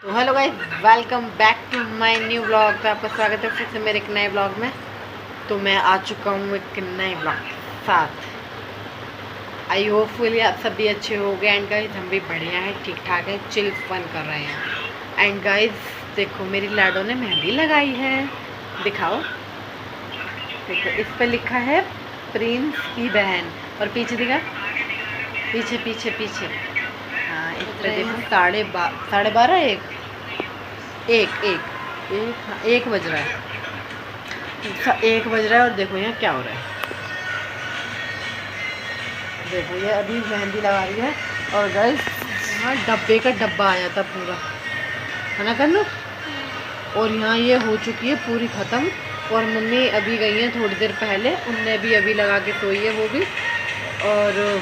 तो hello guys, welcome back to my new blog. तो आपका स्वागत है फिर से मेरे एक नए ब्लॉग में। तो मैं आ चुका हूँ एक नए ब्लॉग के साथ। आई होपफुली आप सभी अच्छे हो गए। एंड गाइस हम भी बढ़िया है, ठीक ठाक है, चिल फन कर रहे हैं। एंड गाइस देखो, मेरी लाडो ने मेहंदी लगाई है। दिखाओ, देखो इस पर लिखा है प्रिंस की बहन। और पीछे दिखा, पीछे पीछे पीछे, हाँ इस पर देखो साढ़े बारह एक एक एक हाँ, 1 बज रहा है। 1 बज रहा है और देखो यहाँ क्या हो रहा है। देखो ये अभी मेहंदी लगा रही है। और गाइस यहाँ डब्बे का डब्बा आया था पूरा, है ना कन्नू। और यहाँ ये हो चुकी है पूरी ख़त्म। और मम्मी अभी गई हैं थोड़ी देर पहले, उनने भी अभी लगा के सोई है वो भी। और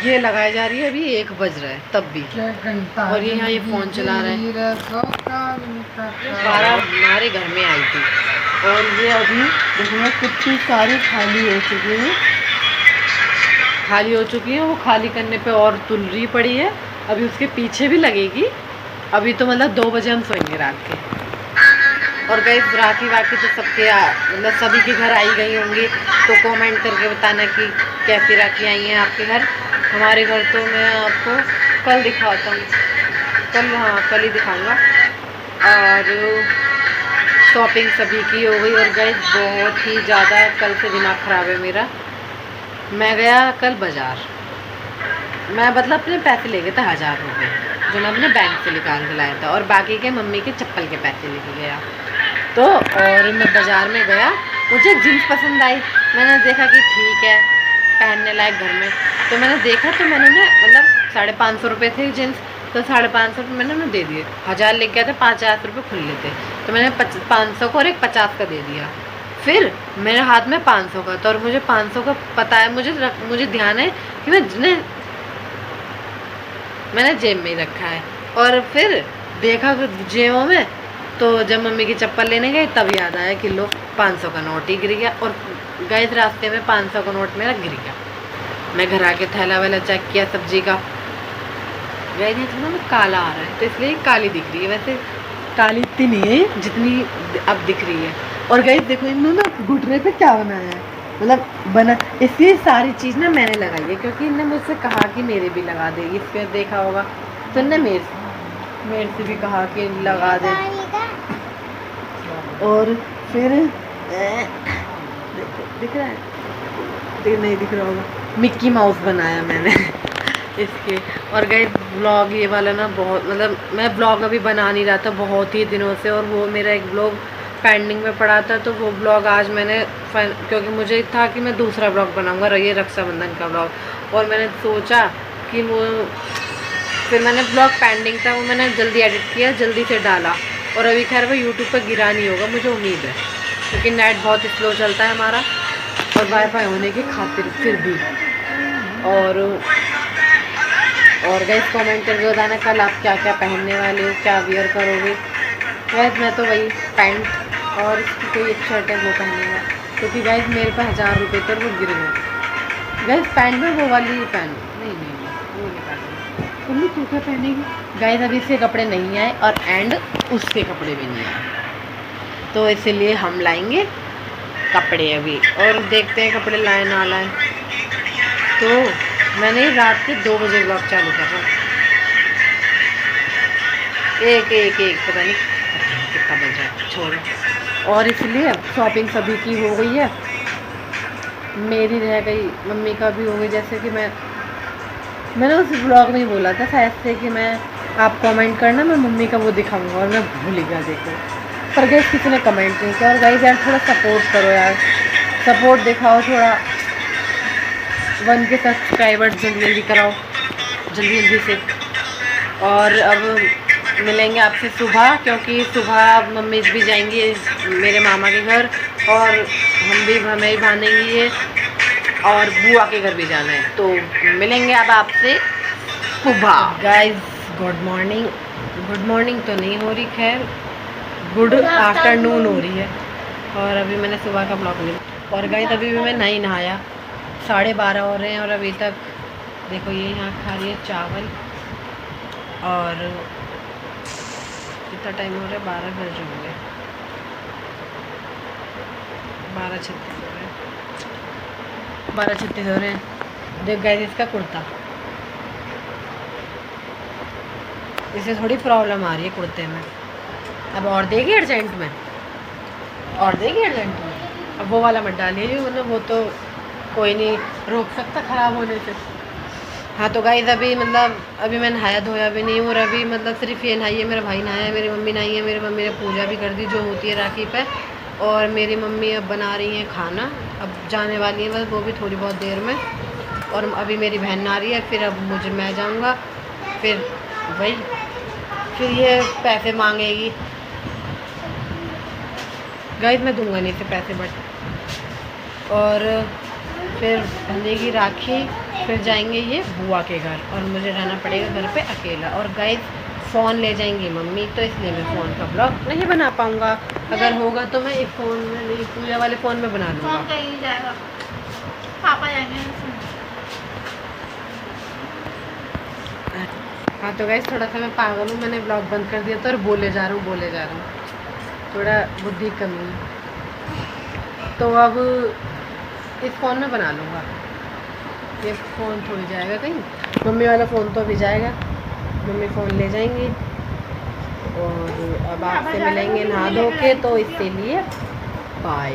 ये लगाई जा रही है, अभी 1 बज रहा है तब भी। और ये यहाँ ये फ़ोन चला रहे हैं। 12 हमारे घर में आई थी। और ये अभी देखो कितनी सारी खाली हो चुकी है, वो खाली करने पे और तुलरी पड़ी है। अभी उसके पीछे भी लगेगी। अभी तो मतलब 2 बजे हम सोएंगे रात के। और गाइस राखी तो सबके मतलब सभी के घर आई गई होंगी। तो कमेंट करके बताना कि कैसी राखी आई हैं आपके घर। हमारे घर तो मैं आपको कल दिखाता हूँ, कल ही दिखाऊंगा। और शॉपिंग सभी की हो गई। और गाइस बहुत ही ज़्यादा कल से दिमाग ख़राब है मेरा। मैं गया कल बाज़ार, मैं मतलब अपने पैसे ले गए थे 1000 रुपये, जो मैं अपने बैंक से निकाल के लाया था। और बाकी के मम्मी के चप्पल के पैसे लेके गया। तो और मैं बाज़ार में गया, मुझे जीन्स पसंद आई। मैंने देखा कि ठीक है पहनने लायक घर में। तो मैंने देखा, तो मैंने ना मतलब 550 रुपये थे जीन्स। तो 550 रुपये मैंने उन्हें दे दिए। 1000 लेके गया था, 5000 रुपये खुले थे। तो मैंने 500 का और एक 50 का दे दिया। फिर मेरे हाथ में 500 का था। और मुझे 500 का पता है, मुझे ध्यान है कि मैंने जेब में ही रखा है। और फिर देखा जेबों में, तो जब मम्मी की चप्पल लेने गए तब याद आया कि लो 500 का नोट ही गिर गया। और गए रास्ते में 500 का नोट मेरा गिर गया। मैं घर आके थैला वैला चेक किया सब्जी का, गए नहीं थोड़ा ना काला आ रहा है, तो इसलिए काली दिख रही है। वैसे काली इतनी नहीं है जितनी अब दिख रही है। और गई देखो इन्होंने ना घुटने पे क्या बनाया है, मतलब बना इसलिए सारी चीज़ ना मैंने लगाई है, क्योंकि इनने मुझसे कहा कि मेरे भी लगा दे। इस पर देखा होगा तो इनने मेरे से भी कहा कि लगा दे। और फिर देखो दिख रहा है, नहीं दिख रहा होगा, मिक्की माउस बनाया मैंने इसके। और गए ब्लॉग ये वाला ना बहुत, मतलब मैं ब्लॉग अभी बना नहीं रहा था बहुत ही दिनों से। और वो मेरा एक ब्लॉग पेंडिंग में पड़ा था। तो वो ब्लॉग आज मैंने क्योंकि मुझे था कि मैं दूसरा ब्लॉग बनाऊंगा, ये रक्षाबंधन का ब्लॉग। और मैंने सोचा कि वो फिर मैंने ब्लॉग पेंडिंग था, वो मैंने जल्दी एडिट किया, जल्दी से डाला। और अभी खैर वो यूट्यूब पर गिरा नहीं होगा मुझे उम्मीद है, क्योंकि नेट बहुत स्लो चलता है हमारा और वाईफाई होने की खातिर फिर भी। और गाइस कमेंट करके बताना कल आप क्या क्या पहनने वाले हो, क्या वियर करोगे। गाइस मैं तो वही पैंट और इसकी कोई एक शर्ट है वो पहनूँगा, क्योंकि गाइस मेरे पे 1000 रुपये थे वो गिर गए। गाइस पैंट में वो वाली ही पहन, नहीं वो नहीं पहनूँगी। तुम तू क्या पहनेगी। गाइस अभी इसके कपड़े नहीं आए और उसके कपड़े भी नहीं आए, तो इसीलिए हम लाएंगे कपड़े अभी। और देखते हैं कपड़े लाए ना लाए। तो मैंने रात के 2 बजे ब्लॉग चालू कर रहा, एक पता नहीं कितना बज रहा है, छोड़ो। और इसलिए अब शॉपिंग सभी की हो गई है, मेरी रह गई, मम्मी का भी हो गई। जैसे कि मैंने उस ब्लॉग में ही बोला था शायद से कि मैं आप कमेंट करना, मैं मम्मी का वो दिखाऊंगा, और मैं भूल ही गया देखो। पर गाइस किसी ने कमेंट नहीं किया। और गाइस यार थोड़ा सपोर्ट करो यार, सपोर्ट दिखाओ थोड़ा। 1 के सब्सक्राइबर्स जल्दी कराओ, जल्दी से। और अब मिलेंगे आपसे सुबह, क्योंकि सुबह मम्मी भी जाएंगी मेरे मामा के घर, और हमें भी भानेंगी ये, और बुआ के घर भी जाना है। तो मिलेंगे अब आपसे सुबह। गाइस गुड मॉर्निंग तो नहीं हो रही, खैर गुड आफ्टरनून हो रही है। और अभी मैंने सुबह का ब्लॉग लिया। और गाइस अभी भी मैं नहीं नहाया, 12:30 हो रहे हैं और अभी तक देखो ये यहाँ खा रही है चावल। और कितना टाइम हो रहा है, 12 बज होंगे, 12:36 हो रहे हैं, 12:36 हो रहे हैं। देख गाइस इसका कुर्ता, इसे थोड़ी प्रॉब्लम आ रही है कुर्ते में। अब और देगी अर्जेंट में, और देगी अर्जेंट में। अब वो वाला मत डालिए, मतलब वो तो कोई नहीं रोक सकता ख़राब होने से। हाँ तो गाइस अभी मतलब अभी मैं नहाया धोया भी नहीं, और अभी मतलब सिर्फ ये नहाई है, मेरा भाई नहाया है, मेरी मम्मी नहाई है, मेरी मम्मी ने पूजा भी कर दी जो होती है राखी पे। और मेरी मम्मी अब बना रही हैं खाना, अब जाने वाली है बस वो भी थोड़ी बहुत देर में। और अभी मेरी बहन नहा रही है, फिर अब मैं जाऊँगा, फिर वही फिर ये पैसे मांगेगी। गाइस मैं दूंगा नहीं इसे पैसे, बट और फिर बंधेगी राखी, फिर जाएंगे ये बुआ के घर, और मुझे रहना पड़ेगा घर पे अकेला। और गाइस फ़ोन ले जाएंगी मम्मी, तो इसलिए मैं फ़ोन का ब्लॉग नहीं बना पाऊँगा। अगर होगा तो मैं इस फ़ोन में नहीं, पूजा वाले फ़ोन में बना लूँगा। फ़ोन कहीं जाएगा, पापा जाएंगे। हाँ तो गाइस थोड़ा सा मैं पागल हूँ, मैंने ब्लॉग बंद कर दिया था और बोले जा रहा हूँ, थोड़ा बुद्धि कमी है। तो अब इस फ़ोन में बना लूँगा, ये फ़ोन थोड़ी जाएगा कहीं, मम्मी वाला फ़ोन तो अभी जाएगा, मम्मी फ़ोन ले जाएंगी। और अब आपसे मिलेंगे नहा धो के, तो इसके लिए बाय।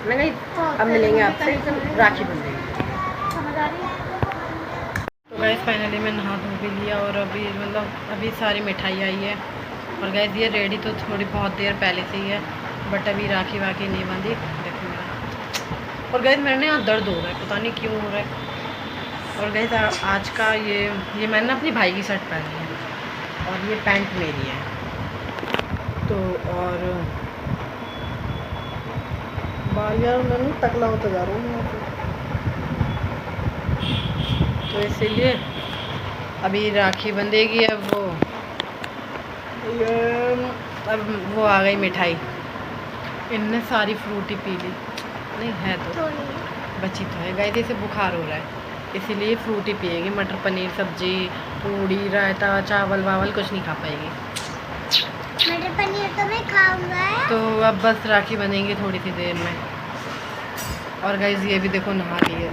मैं गई, अब मिलेंगे आपसे राखी बंधेंगे। तो गैस फाइनली मैं नहा धो भी लिया, और अभी मतलब अभी सारी मिठाई आई है। और गैस ये रेडी तो थोड़ी बहुत देर पहले से ही है, बट अभी राखी वाखी नहीं बंधी, देखो मेरा। और गैस मेरे ना यहाँ दर्द हो रहा है, पता नहीं क्यों हो रहा है। और गैस आज का ये मैंने ना अपनी भाई की शर्ट पहनी है, और ये पैंट मेरी है। तो और बाल यार मैं टकला होता जा रहा हूँ, तो इसीलिए अभी राखी बंधेगी। अब वो आ गई मिठाई, इनने सारी फ्रूटी पी ली, नहीं है तो बची तो है। गाइस इसे बुखार हो रहा है, इसीलिए फ्रूटी पिएगी, मटर पनीर सब्जी पूड़ी रायता चावल वावल कुछ नहीं खा पाएगी। मटर पनीर तो मैं खाऊंगा। तो अब बस राखी बनेंगी थोड़ी सी देर में। और गाइस ये भी देखो नहा रही है,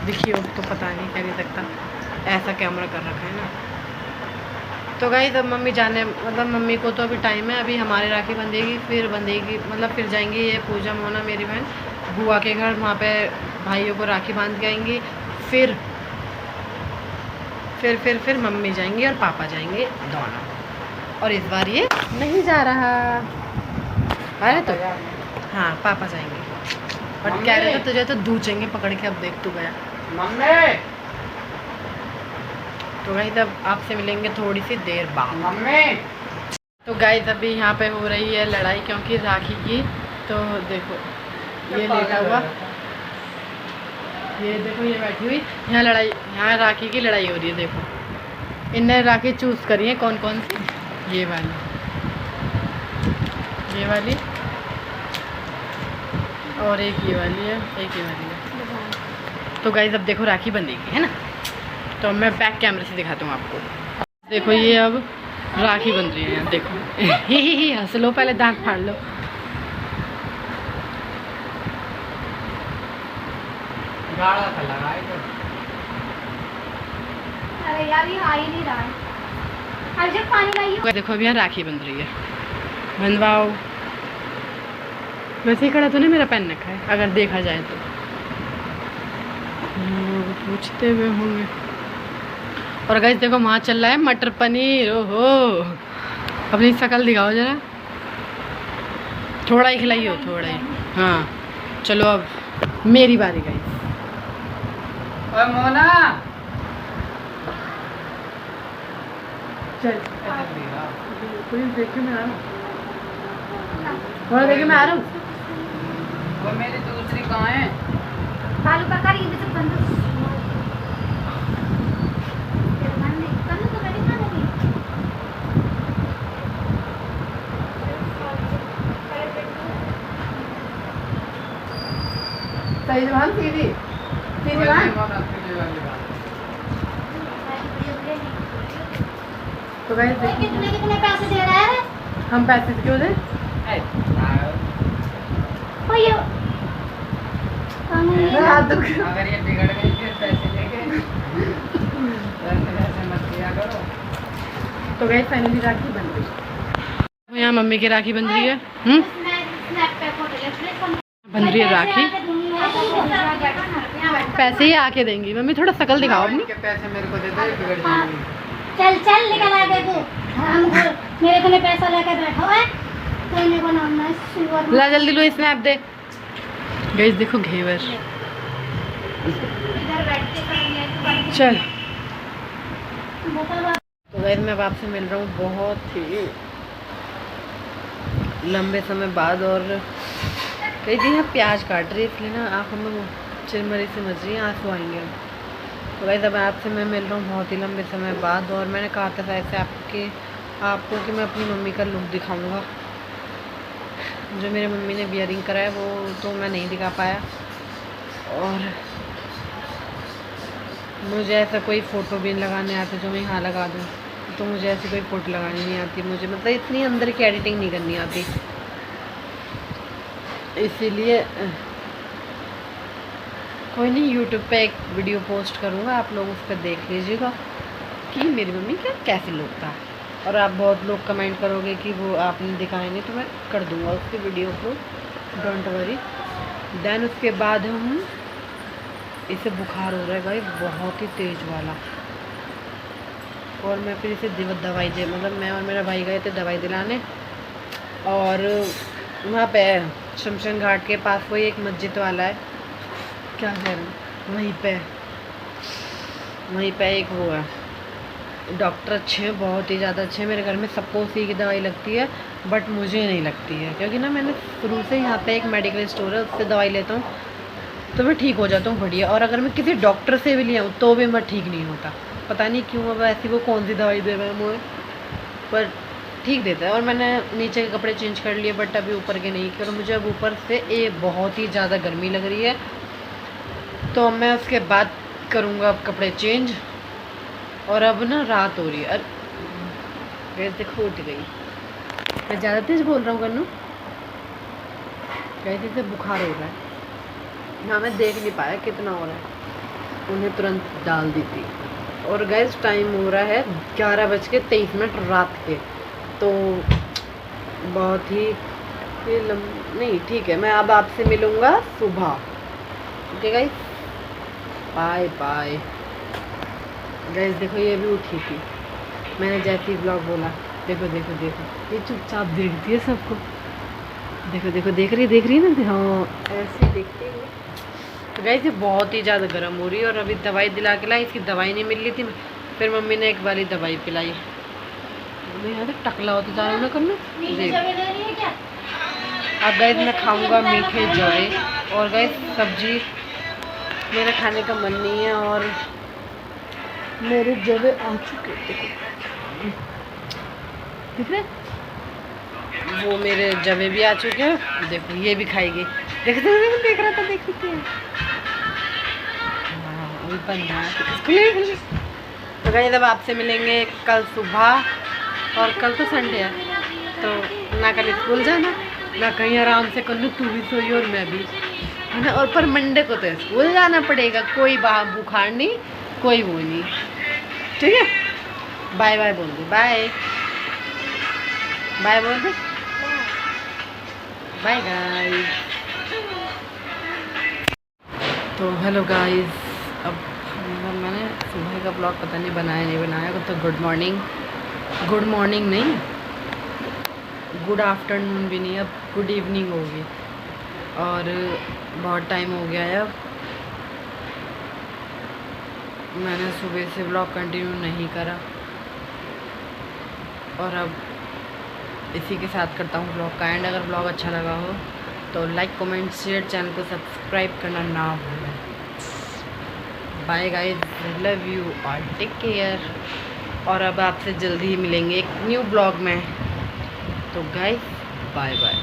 देखिए तो पता नहीं, कह नहीं सकता, ऐसा कैमरा कर रखा है ना। तो गाइस अब मम्मी जाने, मतलब मम्मी को तो अभी टाइम है, अभी हमारे राखी बंधेगी, फिर मतलब फिर जाएंगी ये पूजा मोना मेरी बहन बुआ के घर, वहाँ पे भाइयों को राखी बांध के आएंगी। फिर मम्मी जाएंगी और पापा जाएंगे दोनों। और इस बार ये नहीं जा रहा, अरे तो हाँ पापा जाएंगे, बट कह रहे थे तुझे तो दूचेंगे पकड़ के, अब देख तू गया मम्मी। तो गाइस अब आपसे मिलेंगे थोड़ी सी देर बाद मम्मी। तो गाइस अभी यहाँ पे हो रही है लड़ाई, क्योंकि राखी की, तो देखो ये लेटा हुआ, ये देखो ये बैठी हुई, यहाँ लड़ाई, यहाँ राखी की लड़ाई हो रही है। देखो इनने राखी चूज़ करी है कौन कौन सी, ये वाली और एक ये वाली है, एक ये वाली है। तो गाइस अब देखो राखी बंधेगी है ना, तो मैं बैक कैमरे से दिखाता हूँ आपको। देखो ये अब राखी बन रही है, देखो ही हंस लो, पहले दांत फाड़ लो। अरे यार ये आ ही नहीं रहा है, जब पानी लाइए। देखो अभी यहाँ राखी बन रही है, बंधवाओ। वैसे ही खड़ा तो नहीं मेरा पहन रखा है, अगर देखा जाए तो लोग पूछते हुए होंगे। और गाइस देखो वहाँ चल रहा है मटर पनीर, ओहो अपनी शक्ल दिखाओ जरा, थोड़ा ही खिलाइयो, थोड़ा ही। हाँ चलो अब मेरी बारी गाइस। मोना चल देखिए मैं आ रहा हूँ, थोड़ा देखिए मैं आ रहा हूँ। वो मेरी दूसरी कहाँ है? आलू का करी इधर से बंद सही जवान सीधी सीधी बात। तो गाइस देखिए कितने कितने पैसे दे रहा है हम पैसे क्यों दें? और ये अगर ये बिगड़ गई फिर पैसे लेके ऐसे मत किया करो। तो गाइस फाइनली राखी बन गई। यहाँ मम्मी की राखी बन रही है। स्नैप पे फोटो बन रही है राखी। पैसे ही आके देंगी मम्मी, थोड़ा शकल दिखाओ अपनी। के पैसे मेरे को दे दो, ये बिगड़ जाएंगे। चल चल निकल आ गए तू हम मेरे को पैसा लेके बैठो है कहने को नाम ना सुअर ला जल्दी लो स्नैप दे। गाइस देखो घेवर। इधर बैठ के कर चल बोतल तो गाइस मैं अब आपसे मिल रहा हूँ बहुत ही लंबे समय बाद। और कई दिन यहाँ प्याज काट रही है इसलिए ना आँखों में वो चिरमरी से मच रही है, आंसू आएंगे। तो गाइस अब आपसे मैं मिल रहा हूँ बहुत ही लंबे समय बाद। और मैंने कहा था शायद से आपको कि मैं अपनी मम्मी का लुक दिखाऊंगा। जो मेरे मम्मी ने बियरिंग कराया वो तो मैं नहीं दिखा पाया। और मुझे ऐसा कोई फ़ोटो भी लगाने आते जो मैं यहाँ लगा दूँ, तो मुझे ऐसी कोई फ़ोटो लगानी नहीं आती। मुझे मतलब इतनी अंदर की एडिटिंग नहीं करनी आती, इसीलिए कोई नहीं, यूट्यूब पे एक वीडियो पोस्ट करूँगा, आप लोग उस पर देख लीजिएगा कि मेरी मम्मी का कैसे लुक था। और आप बहुत लोग कमेंट करोगे कि वो आपने दिखाया नहीं, तो मैं कर दूँगा उसकी वीडियो को, डोंट वरी। देन उसके बाद हम इसे बुखार हो रहा है गाइस बहुत ही तेज़ वाला। और मैं फिर इसे दवाई दे मतलब मैं और मेरा भाई गए थे दवाई दिलाने। और वहाँ पे शमशान घाट के पास वही एक मस्जिद वाला है, क्या कह रहे हैं, वहीं पे एक वो है डॉक्टर, अच्छे हैं, बहुत ही ज़्यादा अच्छे हैं। मेरे घर में सबको उसी की दवाई लगती है, बट मुझे नहीं लगती है क्योंकि ना मैंने शुरू से यहाँ पे एक मेडिकल स्टोर है, उससे दवाई लेता हूँ तो मैं ठीक हो जाता हूँ बढ़िया। और अगर मैं किसी डॉक्टर से भी लिया हूँ तो भी मैं ठीक नहीं होता, पता नहीं क्यों। अब ऐसी वो कौन सी दवाई दे रहे हैं मुझे, पर ठीक देता है। और मैंने नीचे के कपड़े चेंज कर लिए, बट अभी ऊपर के नहीं, क्योंकि मुझे अब ऊपर से बहुत ही ज़्यादा गर्मी लग रही है, तो मैं उसके बाद करूँगा अब कपड़े चेंज। और अब ना रात हो रही है, अरे देखो उठ गई। मैं ज़्यादा तेज़ बोल रहा हूँ कन्नू, कैसे से बुखार हो रहा है। हाँ मैं देख नहीं पाया कितना हो रहा है, उन्हें तुरंत डाल दी थी। और गैस टाइम हो रहा है 11:23 रात के, तो बहुत ही नहीं ठीक है। मैं अब आपसे मिलूँगा सुबह, okay guys, bye bye. Guys देखो ये भी उठी थी, मैंने जैसी ब्लॉग बोला, देखो देखो देखो ये चुपचाप देखती है सबको, देखो देखो देख रही है ना, हाँ ऐसे देखती है। तो गाइस ये बहुत ही ज़्यादा गर्म हो रही है। और अभी दवाई दिला के लाई, इसकी दवाई नहीं मिल रही थी, फिर मम्मी ने एक वाली दवाई पिलाई। यहाँ तक टकला होता जा रहा हूँ ना करना। अब गाइस मैं खाऊंगा मीठे जवे, और गाइस सब्जी मेरा खाने का मन नहीं है। और मेरे जवे आ चुके, ठीक है, वो मेरे जवे भी आ चुके हैं। देखो ये भी खाएगी, देख रहा था, देख सकते हैं। अभी बंद है। तो गाइस अब आपसे मिलेंगे कल सुबह, और कल तो संडे है, तो ना कल स्कूल जाना ना कहीं, आराम से कर लूँ, तू भी सोई और मैं भी, है ना। और पर मंडे को तो स्कूल जाना पड़ेगा, कोई बुखार नहीं, कोई वो नहीं, ठीक है। बाय बाय बोल दे, बाय बाय बोल दे, बाय गाइस। तो हेलो गाइस, अब मैंने सुबह का ब्लॉग पता नहीं बनाया नहीं बनाया, तो गुड मॉर्निंग नहीं, गुड आफ्टरनून भी नहीं, अब गुड इवनिंग होगी। और बहुत टाइम हो गया है, अब मैंने सुबह से ब्लॉग कंटिन्यू नहीं करा, और अब इसी के साथ करता हूँ ब्लॉग का एंड। अगर ब्लॉग अच्छा लगा हो तो लाइक कमेंट शेयर, चैनल को सब्सक्राइब करना ना भूलें। बाय गाइस, लव यू और टेक केयर। और अब आपसे जल्दी ही मिलेंगे एक न्यू ब्लॉग में, तो गाइस बाय बाय।